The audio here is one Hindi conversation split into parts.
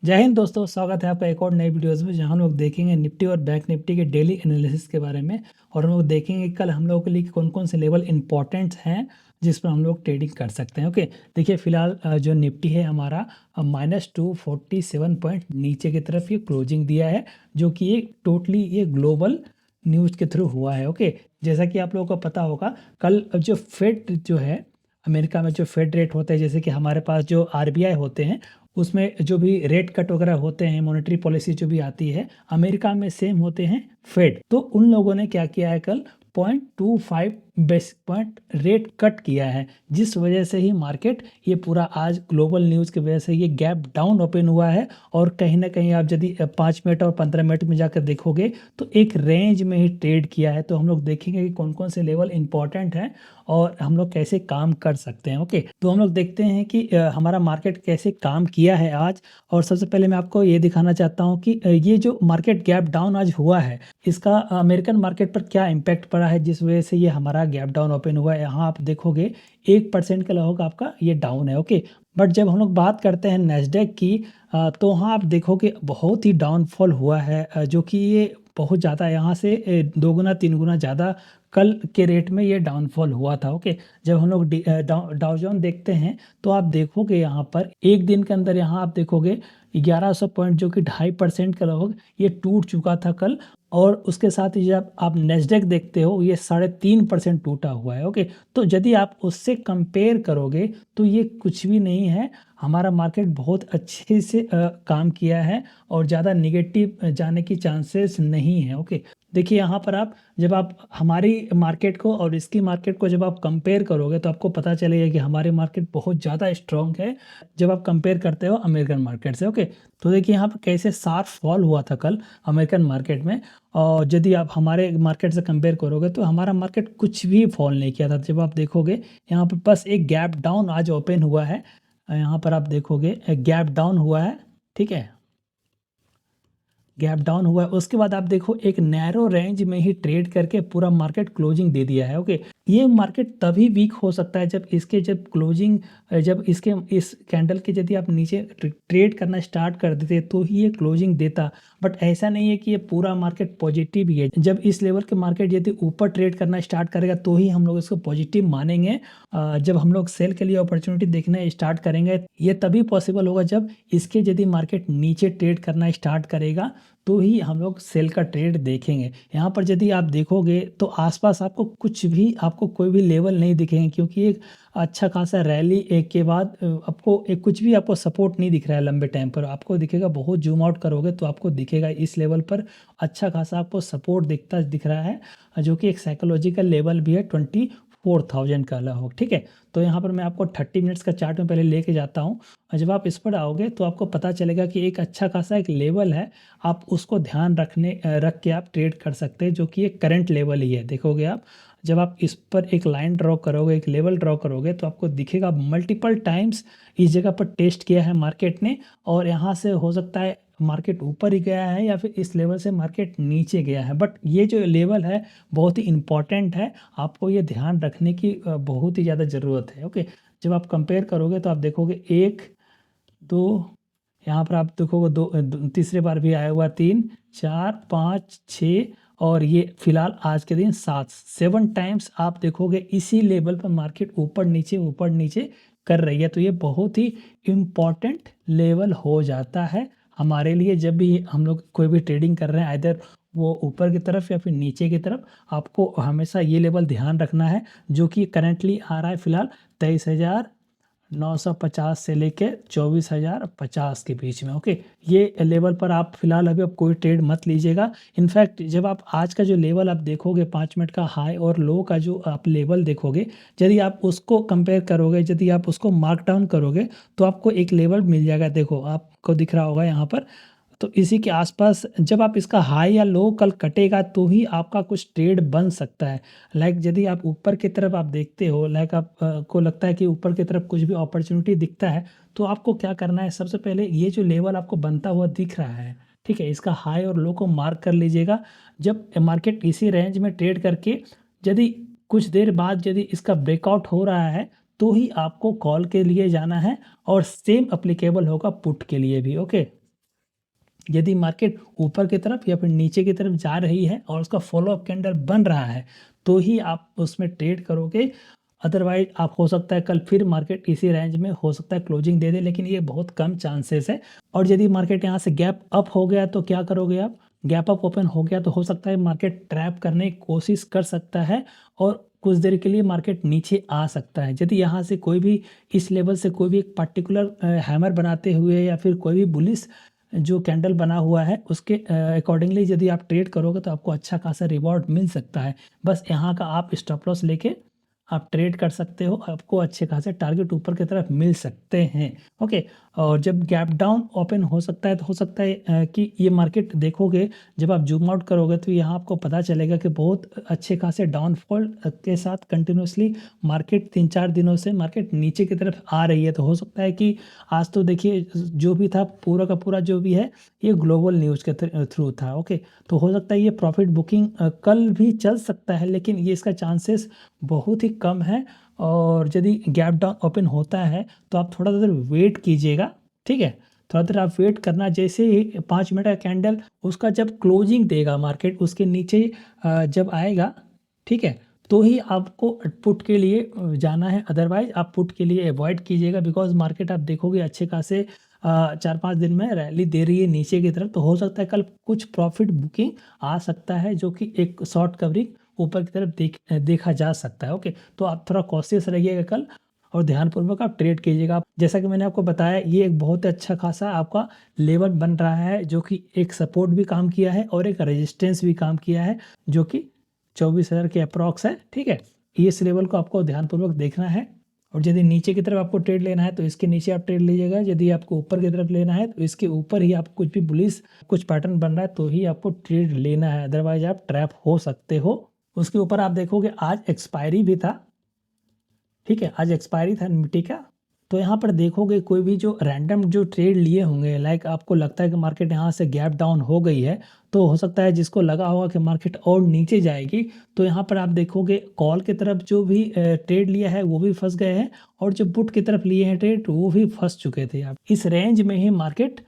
जय हिंद दोस्तों, स्वागत है आपका एक और नई वीडियोस में जहां हम लोग देखेंगे निफ्टी और बैंक निफ्टी के डेली एनालिसिस के बारे में। और हम लोग देखेंगे कल हम लोगों के लिए कौन कौन से लेवल इंपॉर्टेंट हैं जिस पर हम लोग ट्रेडिंग कर सकते हैं। ओके, देखिए फिलहाल जो निफ्टी है हमारा -247 पॉइंट नीचे की तरफ ये क्लोजिंग दिया है, जो कि ये टोटली ये ग्लोबल न्यूज़ के थ्रू हुआ है। ओके, जैसा कि आप लोगों को पता होगा, कल जो फेड जो है अमेरिका में, जो फेड रेट होते हैं, जैसे कि हमारे पास जो आरबीआई होते हैं, उसमें जो भी रेट कट वगैरह होते हैं, मॉनेटरी पॉलिसी जो भी आती है अमेरिका में, सेम होते हैं फेड। तो उन लोगों ने क्या किया है, कल 0.25 बेसिस पॉइंट रेट कट किया है, जिस वजह से ही मार्केट ये पूरा आज ग्लोबल न्यूज़ की वजह से ये गैप डाउन ओपन हुआ है। और कहीं ना कहीं आप यदि 5 मिनट और 15 मिनट में जाकर देखोगे तो एक रेंज में ही ट्रेड किया है। तो हम लोग देखेंगे कि कौन कौन से लेवल इंपॉर्टेंट हैं और हम लोग कैसे काम कर सकते हैं। ओके, तो हम लोग देखते हैं कि हमारा मार्केट कैसे काम किया है आज। और सबसे पहले मैं आपको ये दिखाना चाहता हूँ कि ये जो मार्केट गैप डाउन आज हुआ है, इसका अमेरिकन मार्केट पर क्या इम्पैक्ट पड़ा है, जिस वजह से ये हमारा गैप डाउन ओपन हुआ है। यहाँ आप देखोगे 1% के लगभग आपका ये डाउन है। ओके, बट जब हम लोग बात करते हैं नेस्डेक की, तो वहाँ आप देखोगे बहुत ही डाउनफॉल हुआ है, जो कि ये बहुत ज़्यादा यहाँ से 2 गुना 3 गुना ज़्यादा कल के रेट में ये डाउनफॉल हुआ था। ओके, जब हम लोग डाउ जोन देखते हैं तो आप देखोगे यहाँ पर एक दिन के अंदर, यहाँ आप देखोगे 1100 पॉइंट, जो कि 2.5% के लगभग ये टूट चुका था कल। और उसके साथ ही जब आप नेस्डेक देखते हो, ये 3.5% टूटा हुआ है। ओके, तो यदि आप उससे कंपेयर करोगे तो ये कुछ भी नहीं है। हमारा मार्केट बहुत अच्छे से काम किया है और ज़्यादा निगेटिव जाने की चांसेस नहीं है। ओके, देखिए यहाँ पर आप जब आप हमारी मार्केट को और इसकी मार्केट को जब आप कंपेयर करोगे तो आपको पता चलेगा कि हमारी मार्केट बहुत ज़्यादा स्ट्रॉन्ग है जब आप कंपेयर करते हो अमेरिकन मार्केट से। ओके, तो देखिए यहाँ पर कैसे शार्प फॉल हुआ था कल अमेरिकन मार्केट में। और यदि आप हमारे मार्केट से कंपेयर करोगे तो हमारा मार्केट कुछ भी फॉल नहीं किया था। जब आप देखोगे यहाँ पर बस एक गैप डाउन आज ओपन हुआ है, यहाँ पर आप देखोगे एक गैप डाउन हुआ है। ठीक है, गैप डाउन हुआ है, उसके बाद आप देखो एक नैरो रेंज में ही ट्रेड करके पूरा मार्केट क्लोजिंग दे दिया है। ओके, ये मार्केट तभी वीक हो सकता है जब क्लोजिंग, जब इसके इस कैंडल के यदि आप नीचे ट्रेड करना स्टार्ट कर देते तो ही ये क्लोजिंग देता। बट ऐसा नहीं है कि ये पूरा मार्केट पॉजिटिव ही है। जब इस लेवल के मार्केट यदि ऊपर ट्रेड करना स्टार्ट करेगा तो ही हम लोग इसको पॉजिटिव मानेंगे। जब हम लोग सेल के लिए अपॉर्चुनिटी देखना स्टार्ट करेंगे, ये तभी पॉसिबल होगा जब इसके यदि मार्केट नीचे ट्रेड करना स्टार्ट करेगा तो ही हम लोग सेल का ट्रेड देखेंगे। यहाँ पर यदि आप देखोगे तो आसपास आपको कुछ भी, आपको कोई भी लेवल नहीं दिखेंगे, क्योंकि एक अच्छा खासा रैली एक के बाद आपको एक कुछ भी आपको सपोर्ट नहीं दिख रहा है लंबे टाइम पर। आपको दिखेगा, बहुत जूम आउट करोगे तो आपको दिखेगा इस लेवल पर अच्छा खासा आपको सपोर्ट दिख रहा है, जो कि एक साइकोलॉजिकल लेवल भी है 24,000 का लगभग। ठीक है, तो यहाँ पर मैं आपको 30 मिनट्स का चार्ट में पहले लेके जाता हूँ। और जब आप इस पर आओगे तो आपको पता चलेगा कि एक अच्छा खासा एक लेवल है, आप उसको ध्यान रख के आप ट्रेड कर सकते हैं, जो कि एक करंट लेवल ही है। देखोगे आप, जब आप इस पर एक लाइन ड्रॉ करोगे, एक लेवल ड्रॉ करोगे, तो आपको दिखेगा मल्टीपल टाइम्स इस जगह पर टेस्ट किया है मार्केट ने। और यहाँ से हो सकता है मार्केट ऊपर ही गया है या फिर इस लेवल से मार्केट नीचे गया है, बट ये जो लेवल है बहुत ही इंपॉर्टेंट है, आपको ये ध्यान रखने की बहुत ही ज़्यादा ज़रूरत है। ओके, जब आप कंपेयर करोगे तो आप देखोगे 1 2, यहाँ पर आप देखोगे तीसरे बार भी आया हुआ 3 4 5 6, और ये फिलहाल आज के दिन 7 टाइम्स आप देखोगे इसी लेवल पर मार्केट ऊपर नीचे कर रही है। तो ये बहुत ही इम्पॉर्टेंट लेवल हो जाता है हमारे लिए। जब भी हम लोग कोई भी ट्रेडिंग कर रहे हैं, इधर वो ऊपर की तरफ या फिर नीचे की तरफ, आपको हमेशा ये लेवल ध्यान रखना है, जो कि करंटली आ रहा है फिलहाल 23,950 से लेके 24,050 के बीच में। ओके, ये लेवल पर आप फिलहाल अभी कोई ट्रेड मत लीजिएगा। इनफैक्ट जब आप आज का जो लेवल आप देखोगे, 5 मिनट का हाई और लो का जो आप लेवल देखोगे, यदि आप उसको कंपेयर करोगे, यदि आप उसको मार्क डाउन करोगे तो आपको एक लेवल मिल जाएगा। देखो, आपको दिख रहा होगा यहाँ पर। तो इसी के आसपास जब आप इसका हाई या लो कल कटेगा तो ही आपका कुछ ट्रेड बन सकता है। लाइक यदि आप ऊपर की तरफ आप देखते हो, लाइक आप को लगता है कि ऊपर की तरफ कुछ भी अपॉर्चुनिटी दिखता है, तो आपको क्या करना है, सबसे पहले ये जो लेवल आपको बनता हुआ दिख रहा है, ठीक है, इसका हाई और लो को मार्क कर लीजिएगा। जब मार्केट इसी रेंज में ट्रेड करके यदि कुछ देर बाद यदि इसका ब्रेकआउट हो रहा है तो ही आपको कॉल के लिए जाना है, और सेम अप्लीकेबल होगा पुट के लिए भी। ओके, यदि मार्केट ऊपर की तरफ या फिर नीचे की तरफ जा रही है और उसका फॉलो अप कैंडल बन रहा है तो ही आप उसमें ट्रेड करोगे। अदरवाइज आप हो सकता है कल फिर मार्केट इसी रेंज में हो सकता है क्लोजिंग दे दे, लेकिन ये बहुत कम चांसेस है। और यदि मार्केट यहाँ से गैप अप हो गया तो क्या करोगे आप? गैप अप ओपन हो गया तो हो सकता है मार्केट ट्रैप करने की कोशिश कर सकता है और कुछ देर के लिए मार्केट नीचे आ सकता है। यदि यहाँ से कोई भी इस लेवल से कोई भी एक पर्टिकुलर हैमर बनाते हुए या फिर कोई भी बुलिश जो कैंडल बना हुआ है उसके अकॉर्डिंगली यदि आप ट्रेड करोगे तो आपको अच्छा खासा रिवॉर्ड मिल सकता है। बस यहाँ का आप स्टॉप लॉस लेके आप ट्रेड कर सकते हो, आपको अच्छे खासे टारगेट ऊपर की तरफ मिल सकते हैं। ओके, और जब गैप डाउन ओपन हो सकता है तो हो सकता है कि ये मार्केट देखोगे जब आप जूम आउट करोगे तो यहाँ आपको पता चलेगा कि बहुत अच्छे खासे डाउनफॉल के साथ कंटिन्यूसली मार्केट 3-4 दिनों से मार्केट नीचे की तरफ आ रही है। तो हो सकता है कि आज तो देखिए जो भी था पूरा का पूरा जो भी है ये ग्लोबल न्यूज़ के थ्रू था। ओके, तो हो सकता है ये प्रॉफिट बुकिंग कल भी चल सकता है, लेकिन ये इसका चांसेस बहुत ही कम है। और यदि गैप डाउन ओपन होता है तो आप थोड़ा देर वेट कीजिएगा, ठीक है? थोड़ा देर आप वेट करना, जैसे ही 5 मिनट का कैंडल उसका जब क्लोजिंग देगा मार्केट उसके नीचे जब आएगा, ठीक है, तो ही आपको पुट के लिए जाना है। अदरवाइज आप पुट के लिए अवॉइड कीजिएगा, बिकॉज मार्केट आप देखोगे अच्छे खासे 4-5 दिन में रैली दे रही है नीचे की तरफ। तो हो सकता है कल कुछ प्रॉफिट बुकिंग आ सकता है जो कि एक शॉर्ट कवरिंग ऊपर की तरफ देखा जा सकता है। ओके, तो आप थोड़ा कॉशियस रहिएगा कल और ध्यानपूर्वक आप ट्रेड कीजिएगा। जैसा कि मैंने आपको बताया ये एक बहुत अच्छा खासा आपका लेवल बन रहा है जो कि एक सपोर्ट भी काम किया है और एक रेजिस्टेंस भी काम किया है जो कि 24,000 के अप्रॉक्स है, ठीक है? इस लेवल को आपको ध्यानपूर्वक देखना है। और यदि नीचे की तरफ आपको ट्रेड लेना है तो इसके नीचे आप ट्रेड लीजिएगा। यदि आपको ऊपर की तरफ लेना है तो इसके ऊपर ही आप कुछ भी बुलिश कुछ पैटर्न बन रहा है तो ही आपको ट्रेड लेना है, अदरवाइज आप ट्रैप हो सकते हो। उसके ऊपर आप देखोगे आज एक्सपायरी भी था, ठीक है, आज एक्सपायरी था निफ्टी का। तो यहाँ पर देखोगे कोई भी जो रैंडम जो ट्रेड लिए होंगे, लाइक आपको लगता है कि मार्केट यहाँ से गैप डाउन हो गई है तो हो सकता है जिसको लगा होगा कि मार्केट और नीचे जाएगी तो यहाँ पर आप देखोगे कॉल की तरफ जो भी ट्रेड लिया है वो भी फंस गए हैं और जो पुट की तरफ लिए हैं ट्रेड वो भी फंस चुके थे। आप इस रेंज में ही मार्केट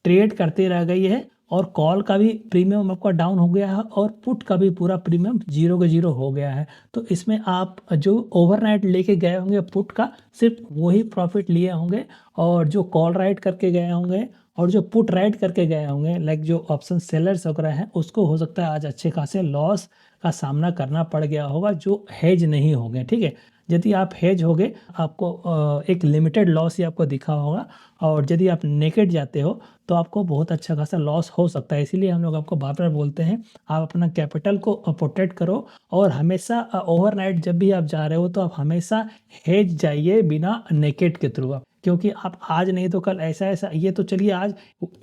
ट्रेड करते रह गई है और कॉल का भी प्रीमियम आपका डाउन हो गया है और पुट का भी पूरा प्रीमियम 0 के 0 हो गया है। तो इसमें आप जो ओवरनाइट लेके गए होंगे पुट का सिर्फ वही प्रॉफिट लिए होंगे और जो कॉल राइट करके गए होंगे और जो पुट राइट करके गए होंगे लाइक जो ऑप्शन सेलर्स वगैरह हैं उसको हो सकता है आज अच्छे खासे लॉस का सामना करना पड़ गया होगा जो हेज नहीं हो गए, ठीक है? यदि आप हेज हो गए आपको एक लिमिटेड लॉस ही आपको दिखा होगा और यदि आप नेकेड जाते हो तो आपको बहुत अच्छा खासा लॉस हो सकता है। इसीलिए हम लोग आपको बार बार बोलते हैं आप अपना कैपिटल को प्रोटेक्ट करो और हमेशा ओवरनाइट जब भी आप जा रहे हो तो आप हमेशा हेज जाइए बिना नेकेड के थ्रू आप, क्योंकि आप आज नहीं तो कल ऐसा ऐसा ये तो चलिए आज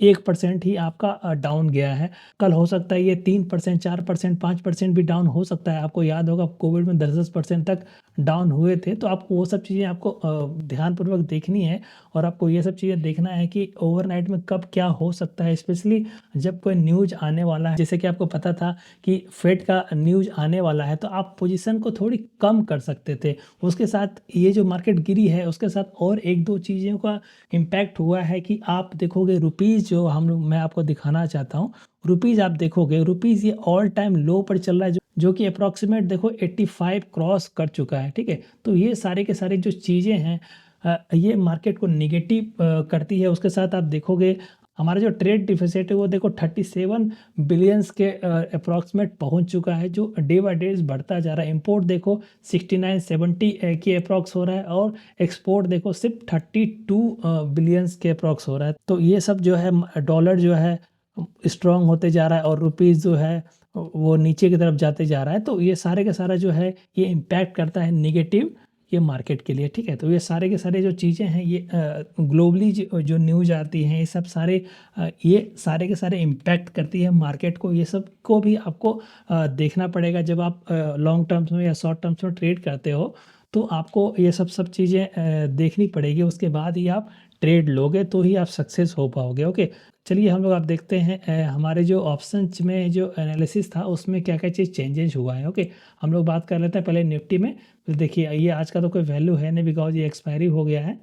1% ही आपका डाउन गया है, कल हो सकता है ये 3%, 4%, 5% भी डाउन हो सकता है। आपको याद होगा कोविड में 10% तक डाउन हुए थे। तो आपको वो सब चीज़ें आपको ध्यानपूर्वक देखनी है और आपको ये सब चीज़ें देखना है कि ओवरनाइट में कब क्या हो सकता है, स्पेशली जब कोई न्यूज़ आने वाला है। जैसे कि आपको पता था कि फेड का न्यूज़ आने वाला है तो आप पोजीशन को थोड़ी कम कर सकते थे। उसके साथ ये जो मार्केट गिरी है उसके साथ और 1-2 चीज़ों का इम्पैक्ट हुआ है कि आप देखोगे रुपीज़ जो मैं आपको दिखाना चाहता हूँ, रुपीज़ आप देखोगे रुपीज़ ये ऑल टाइम लो पर चल रहा है जो कि अप्रॉक्सीमेट देखो 85 क्रॉस कर चुका है, ठीक है? तो ये सारे के सारे जो चीज़ें हैं ये मार्केट को निगेटिव करती है। उसके साथ आप देखोगे हमारा जो ट्रेड डिफिसिट है वो देखो 37 बिलियंस के अप्रॉक्सीमेट पहुंच चुका है जो डे बाय डे बढ़ता जा रहा है। इंपोर्ट देखो 69-70 के अप्रॉक्स हो रहा है और एक्सपोर्ट देखो सिर्फ 32 बिलियंस के अप्रॉक्स हो रहा है। तो ये सब जो है डॉलर जो है स्ट्रांग होते जा रहा है और रुपीज़ जो है वो नीचे की तरफ जाते जा रहा है। तो ये सारे का सारा जो है ये इम्पैक्ट करता है निगेटिव ये मार्केट के लिए, ठीक है? तो ये सारे के सारे जो चीज़ें हैं ये ग्लोबली जो न्यूज़ आती हैं ये सब सारे ये सारे के सारे इम्पैक्ट करती है मार्केट को। ये सब को भी आपको देखना पड़ेगा जब आप लॉन्ग टर्म्स में या शॉर्ट टर्म्स में ट्रेड करते हो तो आपको ये सब चीज़ें देखनी पड़ेगी। उसके बाद ही आप ट्रेड लोगे तो ही आप सक्सेस हो पाओगे। ओके, चलिए हम लोग आप देखते हैं हमारे जो ऑप्शंस में जो एनालिसिस था उसमें क्या क्या चीज़ चेंजेस हुआ है। ओके, हम लोग बात कर लेते हैं पहले निफ्टी में। तो देखिए ये आज का तो कोई वैल्यू है नहीं बिकॉज ये एक्सपायरी हो गया है।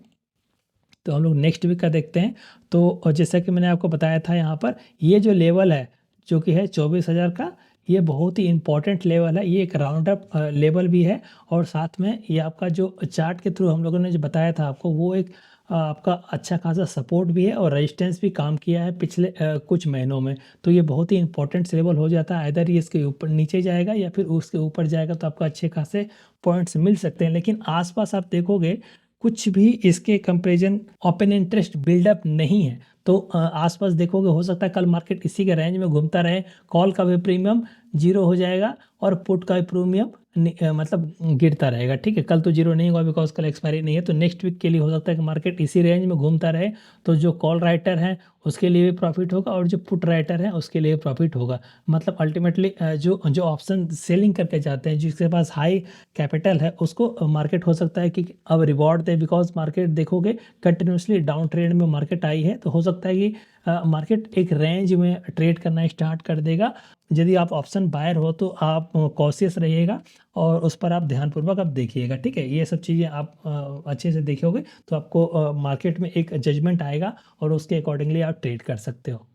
तो हम लोग नेक्स्ट वीक का देखते हैं। तो जैसा कि मैंने आपको बताया था यहाँ पर ये जो लेवल है जो कि है 24,000 का, ये बहुत ही इंपॉर्टेंट लेवल है। ये एक राउंड अप लेवल भी है और साथ में ये आपका जो चार्ट के थ्रू हम लोगों ने जो बताया था आपको, वो एक आपका अच्छा खासा सपोर्ट भी है और रेजिस्टेंस भी काम किया है पिछले कुछ महीनों में। तो ये बहुत ही इंपॉर्टेंट लेवल हो जाता है। इधर ये इसके ऊपर नीचे जाएगा या फिर उसके ऊपर जाएगा तो आपको अच्छे खासे पॉइंट्स मिल सकते हैं। लेकिन आसपास आप देखोगे कुछ भी इसके कंपैरिजन ओपन इंटरेस्ट बिल्डअप नहीं है। तो आसपास देखोगे हो सकता है कल मार्केट इसी के रेंज में घूमता रहे, कॉल का भी प्रीमियम जीरो हो जाएगा और पुट का भी प्रीमियम मतलब गिरता रहेगा। ठीक है, कल तो जीरो नहीं होगा बिकॉज कल एक्सपायरी नहीं है। तो नेक्स्ट वीक के लिए हो सकता है कि मार्केट इसी रेंज में घूमता रहे। तो जो कॉल राइटर हैं उसके लिए भी प्रॉफिट होगा और जो पुट राइटर है उसके लिए प्रॉफिट होगा। मतलब अल्टीमेटली जो जो ऑप्शन सेलिंग करके जाते हैं, जिसके पास हाई कैपिटल है, उसको मार्केट हो सकता है कि अब रिवॉर्ड दे। बिकॉज मार्केट देखोगे कंटिन्यूसली डाउन ट्रेंड में मार्केट आई है, तो हो सकता है कि मार्केट एक रेंज में ट्रेड करना स्टार्ट कर देगा। यदि आप ऑप्शन बायर हो तो आप कॉशियस रहिएगा और उस पर आप ध्यानपूर्वक आप देखिएगा। ठीक है, ये सब चीज़ें आप अच्छे से देखोगे तो आपको मार्केट में एक जजमेंट आएगा और उसके अकॉर्डिंगली आप ट्रेड कर सकते हो।